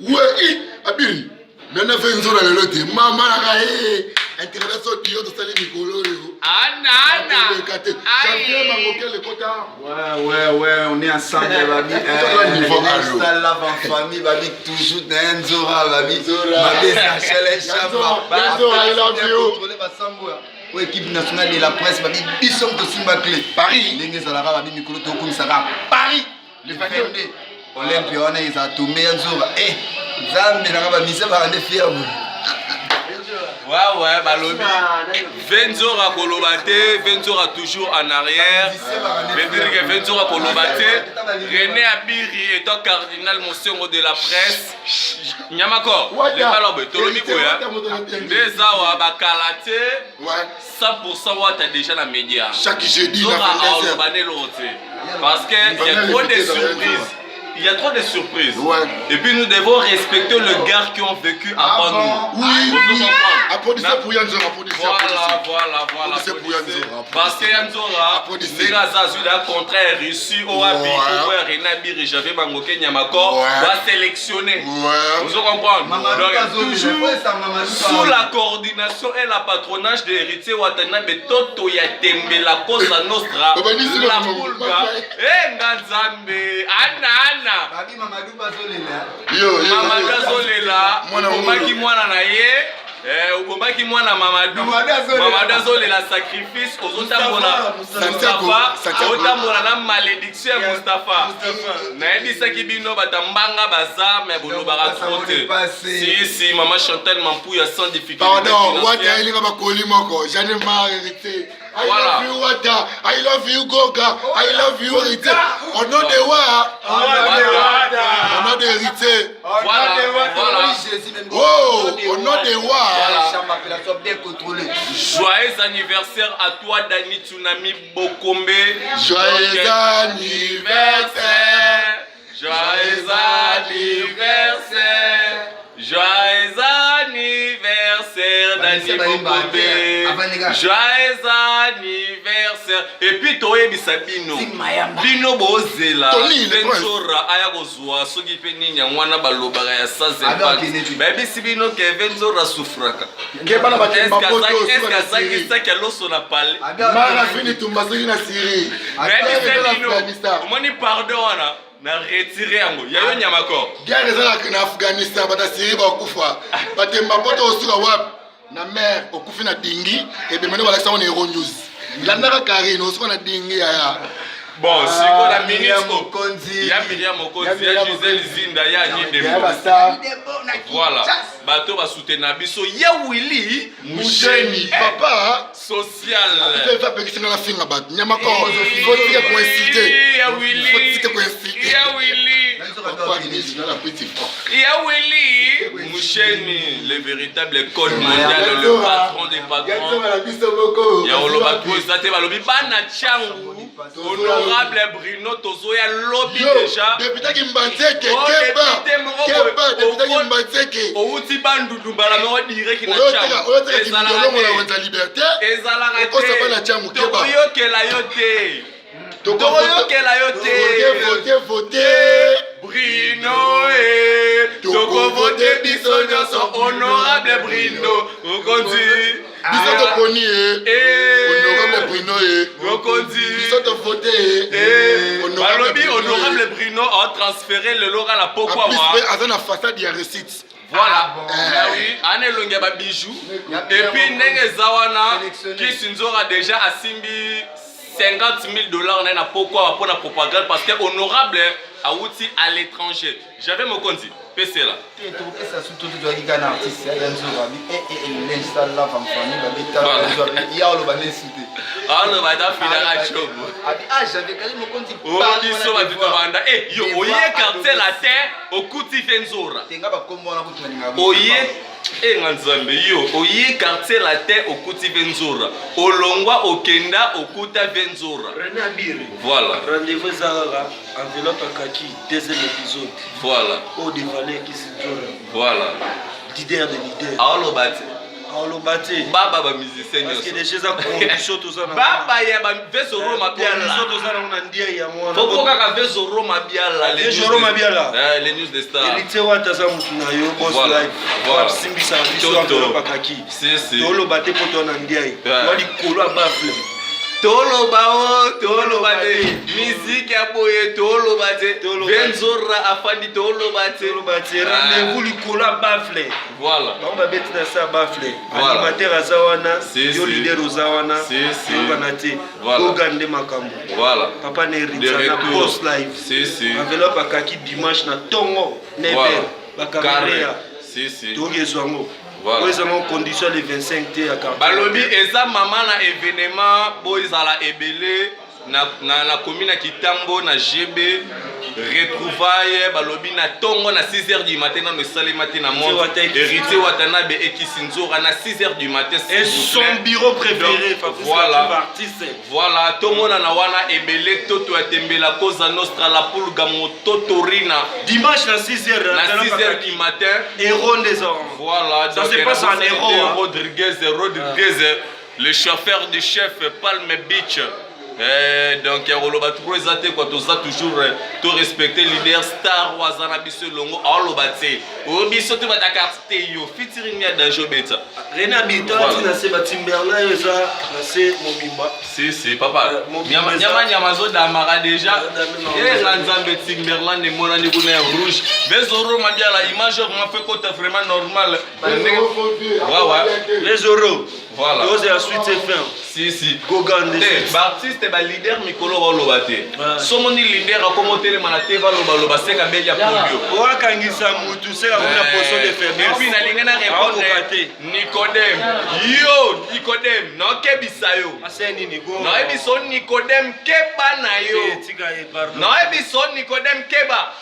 Ouais, Abiri. Maintenant, fait une zone à l'autre. Maman, intervention du haut de Salim Nicolo. Anna. Ouais, on est ensemble, babi. On installe la famille, babi, toujours dans Nzora, babi. Babi, Sachel, Chamba. Nzora, I love you. Oui, équipe nationale de la presse, babi, Bisson de Simbaclé. Paris. Lengue Zalara, babi, Nicolo Tokoum Sara. Paris. Le 22. Olympia, on est à Toumé, Nzora. Eh, Zambi, Naraba, Missa, Barane, Fiable. Ouais, balobi. Venzora Kolobate, Venzora toujours en arrière. Veut dire que Venzora Kolobate, René Abiri étant cardinal monsieur de la presse. Nyamakor, les palabres, Tolomi Koya. Les awa bakalate, 100% Wata déjà dans les médias. Chaque jeudi, parce qu'il y a trop de surprises. Il y a trop de surprises. Ouais. Et puis nous devons respecter les gars qui ont vécu avant nous. Oui. Applaudissez pour Yanzora. Voilà. Parce que Yanzora, les Azazou d'un contraire reçu au Abi, au Renabiri, j'avais Mangoké Nyamakor, va sélectionner. Vous comprenez? Donc, toujours sous la coordination et la patronage de l'héritier Watanabe Toto Yatembe, la Cosa Nostra, la Boulga, et Nganzambe, Anna. Babi Mamadou Bazolela. Mamadou Bazolela. Obomaki mwana na ye. Obomaki mwana Mamadou. Mamadou Bazolela sacrifice aux Otambola. Mustafa. Otambola na malédiction ya Mustafa. Na yebisaki bino batambanga baza mais bolobaka trote. Si maman Chantal Mampouya sans difficulté. Pardon, Wata elinga bakoli moko. J'en ai marre hérité. I love you Wata. I love you Goga. I love you hérité. Au nom de Wa. Au nom de hérité. Voilà. Oh, au nom de Wa. Joyeux anniversaire à toi Dani Tsunami Bokombe. Joyeux anniversaire. Joyeux anniversaire. Joyeux anniversaire Dani Bokombe. Joyeux anniversaire. Et puis toi Bisabino. Bino bozela. Venzora aya kozwa soki pe ninya mwana balobaka ya sazempa. Baby sibino ke Venzora souffraka. Est-ce que ça qui loso na parler? Mara fini tumbasiki na Syrie. Moni pardon wana. Na retiré yango. Yayo Nyamakor. Guerre ezalaka na Afghanistan bata Syrie bakufa. Batemba poto osuka wapi? Na mer okufi na dingi et bien maintenant balakisa on Hero News. Landaka Karine osuka na dingi ya. Bon, si on a ministre, il y a Myriam Mokonzi, il y a Gisèle Zinda, il y a Nidebo. Voilà. Bateau va soutenir Bisso. Il y a Willy Moucheni, papa social. Il fait faire pétition dans la finga bat. Nyamakor, il faut dire pour inciter. Il y a Willy. Il y a Willy. Il y a Willy Moucheni, le véritable code mondial, le patron des patrons. Il y a Olobatou, Zate Balobi, Bana Tchangou. Honorable Bruno Tozoya lobby déjà. Député qui m'banzeke, Keba, député qui m'banzeke. Outi bandudu balamo dire qui na cham. Ezala liberté. Ezala raté. Osa bana cham Keba. Toyokela yote. Toyokela yote. Voter. Bruno Toko voter biso nyonso honorable Bruno. Okondi. Biso to koni honorable Bruno Okondi. Biso to voter honorable Bruno a transféré le lora la pourquoi moi. Azana façade ya recite. Voilà. Oui, ane longa ba bijou. Et puis ndenge zawana qui Sinzora déjà a simbi $50,000 na pourquoi pour la propagande parce que honorable a outil à l'étranger. J'avais mon compte PC là. Oye quartier la terre au Kuti Venzora. Olongwa Okenda Okuta Venzora. Voilà. Rendez-vous Zara, enveloppe à kaki, deuxième épisode. Voilà. Au dévalé qui se donne. Voilà. Leader de leader. Alors, baba ba musicien parce que nyonso déjà za condition to za baba ya ba vezoro mabiala to za na ndia ya mwana foko kaka vezoro mabiala les news de star elite wata za mutu na yo boss live kwa simbisa biso akoloba kaki toloba te po to na ndia yi wali kolo abafle toloba te musique ya boye toloba te Venzora afandi toloba te rendez-vous likolo abafle voilà on va beti na sa bafle animateur azawana yo leader ozawana tolobana te ogande makambo voilà papa ne ritsa na boss live enveloppe akaki dimanche na tongo never bakamerea tongezwango voilà en condition le 25 te à balobi eza mama na événement boizala ebele na commune Kitambo na GB retrouvaille balobi na tongo na 6h du matin dans le salé matin na monde héritier Watanabe et Kisinzora na 6h du matin et son bureau préféré voilà voilà tongo na wana ebele toto atembela Cosa Nostra la pulga mototorina dimanche na 6h du matin héros des hommes voilà ça se passe en héros Rodriguez le chauffeur du chef Palm Beach. Donc il y a quoi toujours to respecter leader star wazana biso longo alobate o biso to batakarte yo featuring ya danger beta Rena Bita na se batimberla eza na se mobimba si papa nyama zo damara déjà et nzambe timberland mona ni kuna rouge bezoro mabiala image on fait côté vraiment normal les euros voilà ose la suite c'est fin si gogande artiste ba leader mikolo ba lobate somoni leader akomotele manate va loba seka belia polio wakangisa mutu seka kuna poso de faiblesse et puis na lingana répondre Nicodème no kebisa yo aseni ni go no ebiso Nicodème keba na yo no ebiso Nicodème keba